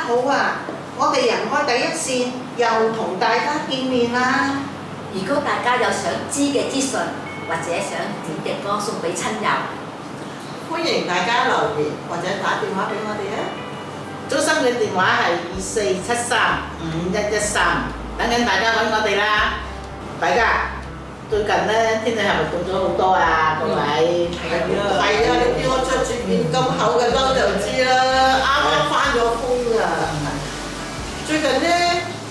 好啊！我哋人開第一線又同大家見面啦。如果大家有想知嘅資訊，或者想點嘅歌送俾親友，歡迎大家留言或者打電話俾我哋啊！中心嘅電話係24735113，等緊大家揾我哋啦！大家最近咧天氣係咪凍咗好多啊？各位係啊！你見我着住件咁厚嘅褸就知啦，啱啱翻咗風啊！最近咧，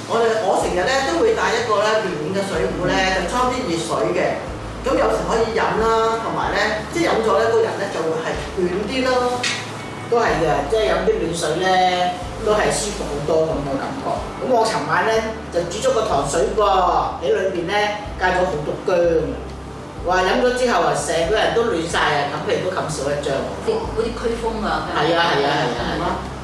我成日咧都會帶一個咧暖嘅水壺咧，就裝啲熱水嘅。咁有時可以飲啦，同埋咧，即係飲咗咧，個人咧就會係暖啲咯。都係嘅，即係飲啲暖水咧，都係舒服好多咁嘅感覺。咁我尋晚咧就煮咗個糖水噃，喺裏邊咧加咗好多薑。話飲咗之後啊，成個人都暖晒啊，冚被都冚少一張。嗰啲驅風啊，係啊，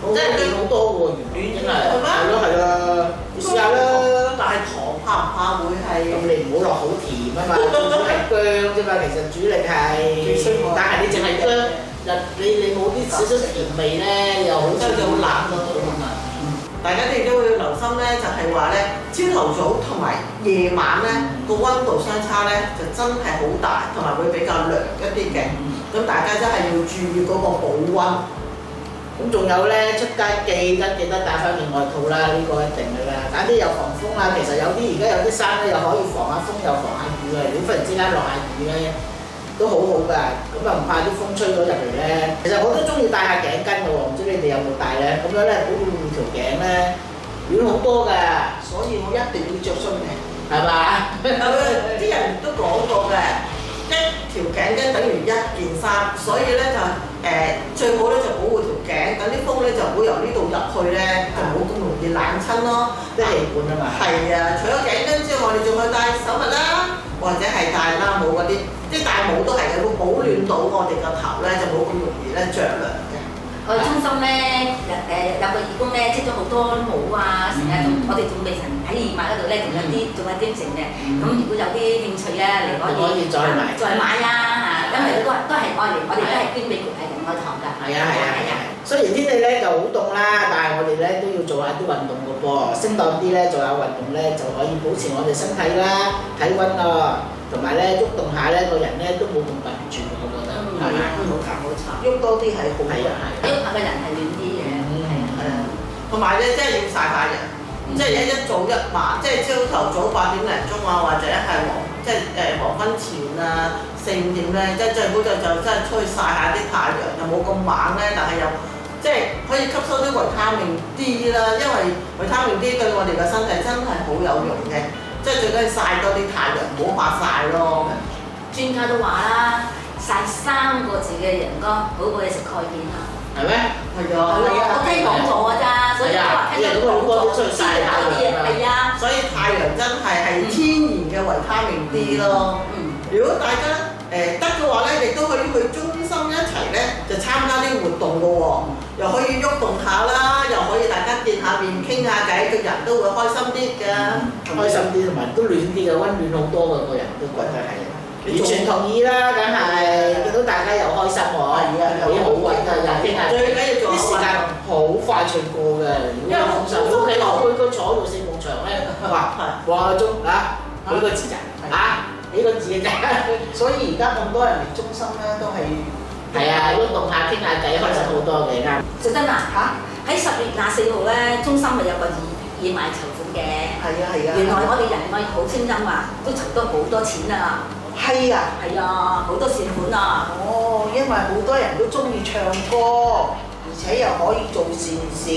真係暖好多喎，原來真係。係咯，你試下啦。但係糖怕唔怕會係？咁你唔好落好甜啊嘛，最主係薑啫嘛，其實主力係。但係你淨係薑，你冇啲少少甜味咧，又好似好辣咯咁啊。大家哋都會留心咧，就係話咧，朝頭早同埋夜晚咧個溫度相差咧就真係好大，同埋會比較涼一啲嘅。咁大家真係要注意嗰個保溫。咁仲有咧，出街記得帶翻件外套啦，呢個一定㗎啦。揀啲有防風啊，其實有啲而家有啲衫咧又可以防下風又防下雨嘅。如果忽然之間落下雨咧，都好好㗎。咁又唔怕啲風吹咗入嚟咧。其實我都中意戴下頸巾嘅喎，唔知你哋有冇戴咧？咁樣咧保護條頸咧暖好多㗎。所以我一定要着恤嘅，係嘛？啲人都講過嘅，一條頸巾等於一件衫，所以咧就最好咧就保護條頸，等啲風咧就唔好由呢度入去咧，就冇咁容易冷親咯。啲氣管啊嘛。係啊，除咗頸巾之外，我哋仲去戴手襪啦，或者係戴冷帽嗰啲，即係戴帽都係嘅，會保暖到我哋個頭咧，就冇咁容易咧着涼嘅。我哋中心咧有個義工咧織咗好多帽啊，成日仲我哋仲未曾喺義賣嗰度咧，仲有啲剩嘅。咁如果有啲興趣咧，你可以再買啊嚇，因為都係愛嚟，我哋都係捐俾仁愛堂㗎。係啊。雖然天氣咧就好凍啦，但係我哋咧都要做下啲運動㗎噃，適當啲咧做下運動咧就可以保持我哋身體啦、體温啊，同埋咧喐動下咧個人咧都冇咁笨住，我覺得係嘛？冇錯，喐多啲係好嘅。喐下個人係暖啲嘅。係啊，同埋咧即係要曬太陽，即係一早一晚，即係朝頭早8點零鐘啊，或者係黃昏前啊4、5點咧，即係最好就真係出去曬下啲太陽，又冇咁猛咧，但係又即係可以吸收啲維他命 D 啦，因為維他命 D 對我哋個身體真係好有用嘅，即係最緊要曬多啲太陽，唔好怕曬咯。專家都話啦，曬3個字嘅陽光好過你食鈣片啊。係咩？係啊，我聽講咗㗎咋，所以我話聽講咗出去曬下啲嘢。係啊，所以太陽真係天然嘅維他命 D 咯。如果大家得嘅話咧，亦都可以去中心一齊咧，就參加啲活動㗎喎，又可以喐動下啦，又可以大家見下面傾下偈，個人都會開心啲㗎。開心啲同埋都暖啲嘅，温暖好多嘅個人都覺得係。完全同意啦，梗係見到大家又開心喎，幾好揾㗎，又傾下。最緊要做啲時間好快脆過嘅，因為通常屋企落去都坐喺度4埲牆咧，哇個鐘啊幾個字咋幾個字嘅啫。所以而家咁多人嚟中心咧，都係喐動下傾下偈，開心好多嘅啱。小珍啊喺10月24號咧，中心咪有個義賣籌款嘅。係啊。原來我哋仁愛好聲音啊，都籌到好多錢啊！係啊，係啊，好多善款啊！哦，因為好多人都中意唱歌，而且又可以做善事，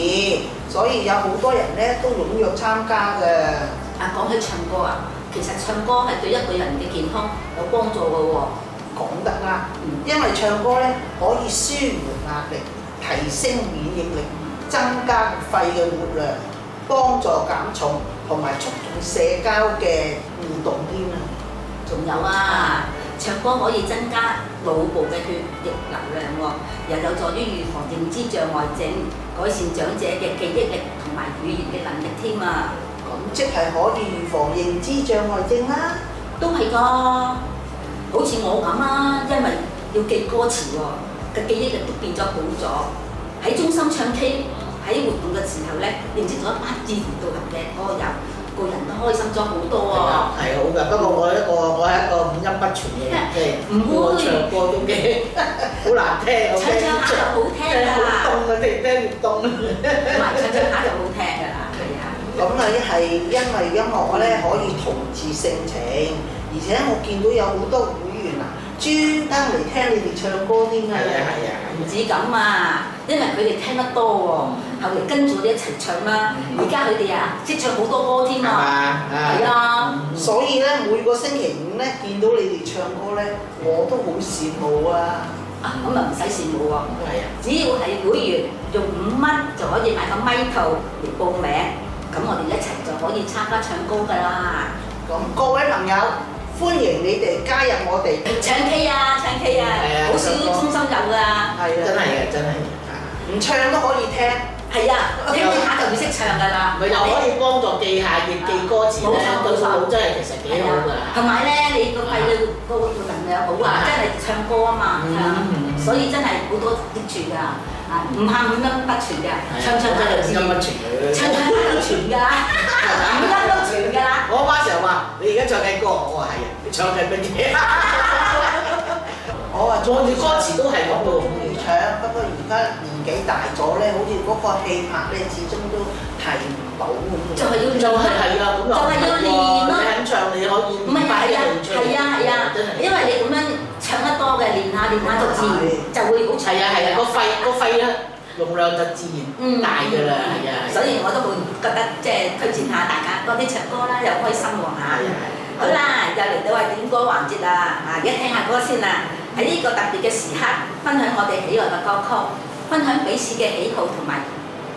所以有好多人咧都踴躍參加嘅。講起唱歌啊，其實唱歌係對一個人嘅健康有幫助嘅喎。講得啱，因為唱歌咧可以舒緩壓力、提升免疫力、增加肺嘅活量、幫助減重同埋促進社交嘅互動添啊！仲有啊，唱歌可以增加腦部嘅血液流量喎，又有助於預防認知障礙症，改善長者嘅記憶力同埋語言嘅能力添啊！咁即係可以預防認知障礙症啦。都係㗎，好似我咁啊，因為要記歌詞喎，嘅記憶力都變咗好咗。喺中心唱 K，喺活動嘅時時候咧，認識咗一班志同道合嘅嗰個友，個人都開心咗好多喎。係好嘅，不過我係一個五音不全嘅人，即係唔會唱歌都幾好難聽，唱下就好聽㗎啦，好凍啊！聽越凍，唔係唱下就好聽㗎啦，係啊。咁啊，係因為音樂咧可以同治性情，而且我見到有好多會員啊，專登嚟聽你哋唱歌添啊！係啊，唔止咁啊，因為佢哋聽得多喎，後嚟跟住我哋一齊唱啦。而家佢哋啊識唱好多歌添啊，係啊。所以咧，每個星期五咧見到你哋唱歌咧，我都好羨慕啊！咁啊唔使羨慕喎，係啊，只要係會員用5蚊就可以買個咪套嚟報名，咁我哋一齊就可以參加唱歌㗎啦。咁各位朋友，歡迎你哋加入我哋唱 K 啊，唱 K 啊，好少中心有㗎。係啊，真係嘅，真係唔唱都可以聽。係啊，聽下就會識唱㗎啦。佢又可以幫助記下記歌詞咧，對個腦真係其實幾好㗎。同埋咧，你個肺嘅個能量好啊，真係唱歌啊嘛，所以真係好多益處㗎。唔怕五音不全嘅，唱下就知。五音不全嘅，唱下都全㗎，五音都全㗎啦。我媽成日話：你而家唱緊歌，我話係啊，你唱緊乜嘢？我話做住歌詞都係咁嘅喎。唱，不過而家年紀大咗咧，好似嗰個氣魄咧，始終都提唔到咁。就係要練係啊，咁就係要練咯。你肯唱，你可以唔係係啊，因為你咁樣唱得多嘅，練下就自然就會好唱。係啊，個肺咧容量就自然大㗎啦，係啊。所以我都會覺得即係推薦下大家多啲唱歌啦，又開心喎嚇。好啦，又嚟到係點歌環節啦，而家聽下歌先啦。喺呢個特別嘅時刻，分享我哋喜愛嘅歌曲，分享彼此嘅喜好同埋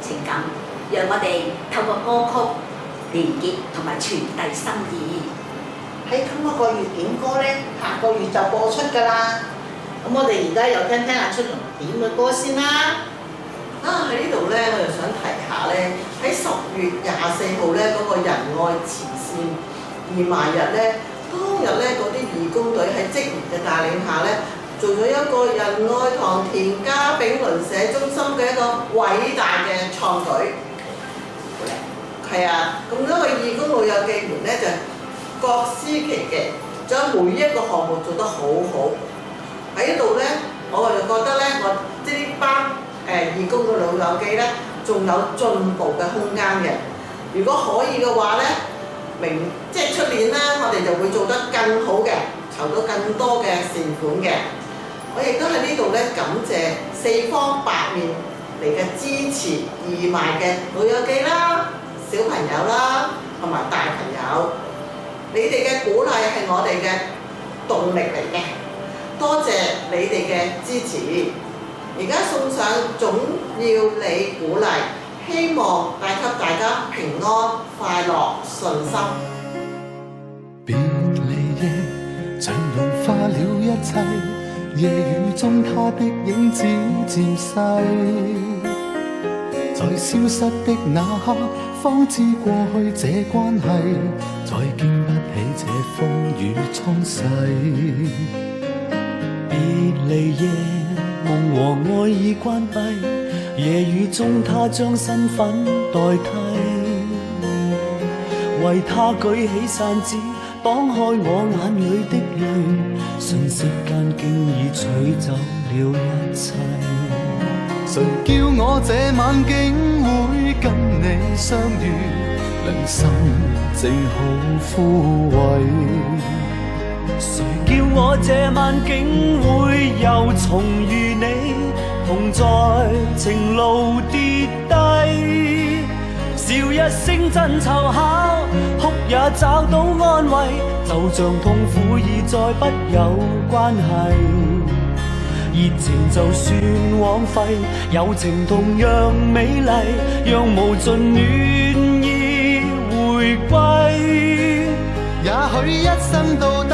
情感，讓我哋透過歌曲連結同埋傳遞心意。喺今個月點歌咧，下個月就播出㗎啦。咁我哋而家又聽阿春龍點嘅歌先啦。喺呢度咧，我就想提下咧，喺10月24號咧嗰個仁愛慈善義賣日咧。當日咧，嗰啲義工隊喺職員嘅帶領下咧，做咗一個仁愛堂田家炳鄰舍中心嘅一個偉大嘅創舉。係啊，咁多個義工老友記們咧就各司其技，將每一個項目做得好好。喺呢度咧，我就覺得咧，即係呢班義工嘅老友記咧，仲有進步嘅空間嘅。如果可以嘅話咧，即係出年啦，我哋就會做得更好嘅，籌到更多嘅善款嘅。我亦都喺呢度咧感謝4方8面嚟嘅支持義賣嘅老友記啦、小朋友啦同埋大朋友，你哋嘅鼓勵係我哋嘅動力嚟嘅，多謝你哋嘅支持。而家送上總要你鼓勵。希望帶給大家平安、快樂、順心。別離夜，像融化了一切，夜雨中他的影子漸細。在消失的那刻，方知過去這關係，再經不起這風雨沖洗。別離夜，夢和愛已關閉。夜雨中，他將身份代替，為他舉起傘子，擋開我眼裏的淚，瞬息間經已取走了一切。誰叫我這晚竟會跟你相遇，良心正好枯萎。誰叫我這晚竟會又重遇你，同在情路跌低，笑一聲真湊巧，哭也找到安慰，就像痛苦已再不有關係。熱情就算枉費，友情同樣美麗，讓無盡暖意回歸。也許一生到底，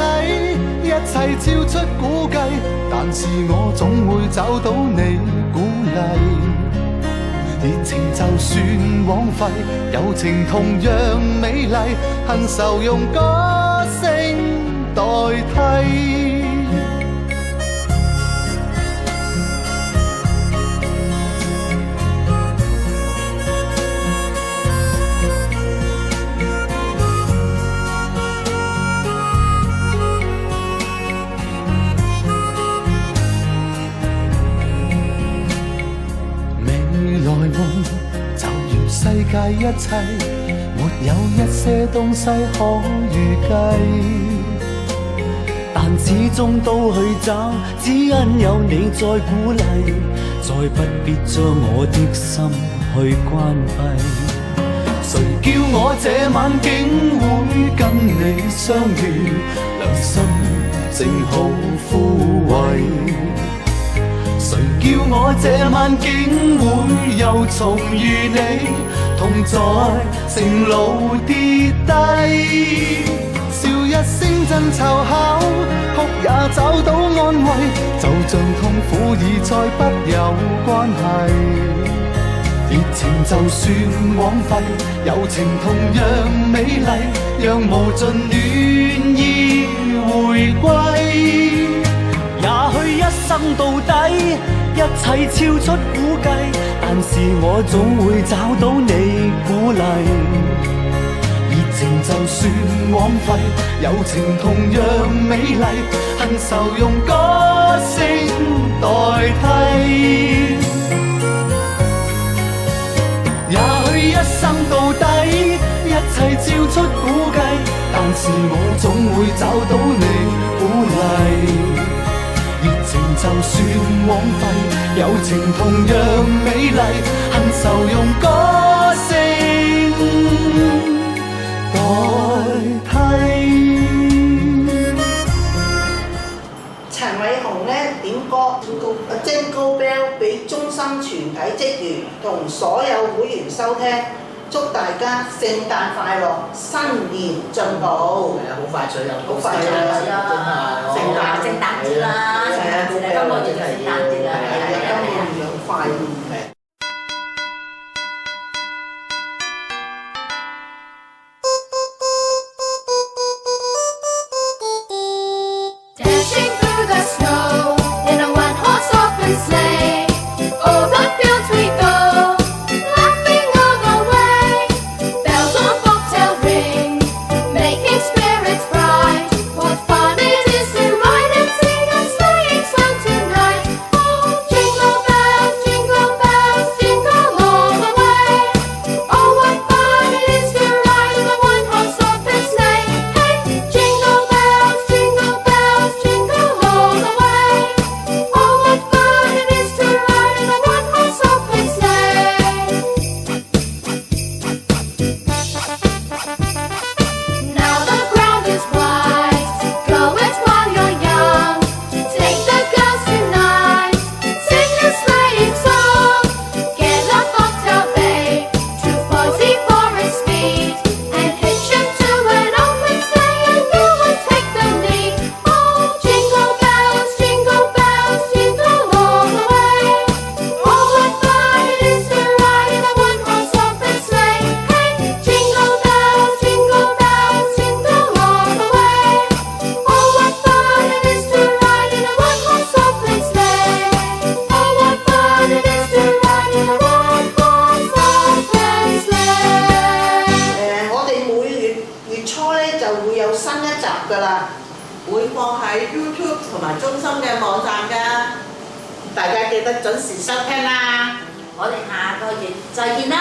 一切超出估計，但是我總會找到你鼓勵。熱情就算枉費，友情同樣美麗，恨愁用歌聲代替。就如世界一切，沒有一些東西可預計，但始終都去找，只因有你在鼓勵，再不必將我的心去關閉。誰叫我這晚竟會跟你相遇，良心正好枯萎。誰叫我這晚竟會又重遇你，同在情路跌低，笑一聲真湊巧，哭也找到安慰，就像痛苦已再不有關係。熱情就算枉費，友情同樣美麗，讓無盡暖意回歸。也許一生到底，一切超出估計，但是我總會找到你鼓勵。熱情就算枉費，友情同樣美麗，恨愁用歌聲代替。也許一生到底，一切超出估計，但是我總會找到你鼓勵。熱情就算枉費，友情同樣美麗，恨愁用歌聲代替。陳偉雄咧點歌Jingle Bell 俾中心全體職員同所有會員收聽，祝大家聖誕快樂，新年進步。係啊，好快脆又好快啦，聖誕節啦，聖誕節啦，今個月就聖誕節啦，係啊，今個月好快。Dashing through the snow in a one-horse open sleigh, over fields we go, laughing all the way. Bells on bobtail ring, making spirits bright. What fun it is to ride and sing a sleighing song tonight! Oh, jingle bells, jingle all the way. Oh, what fun it is to ride in a one-horse open sleigh! Hey, jingle bells, jingle all the way. Oh, what fun it is to ride in a one-horse open sleigh. Now the ground is white, go it while you're young. Take the girls tonight, sing a sleighing song. Get a bobtail babe, 240 for its speed, and hitch him to an open sleigh, and you will take the lead. Oh, jingle bells, jingle all the way. Oh, what fun it is to ride in a one-horse open sleigh. Hey, jingle bells, jingle all the way. Oh, what fun it is to ride in a one-horse open sleigh. Oh, what fun it is to ride in a one-horse open sleigh. 我哋每月初咧就會有新一集㗎啦。會放喺 YouTube 同埋中心嘅網站㗎。大家記得準時收聽啦。我哋下個月再見啦。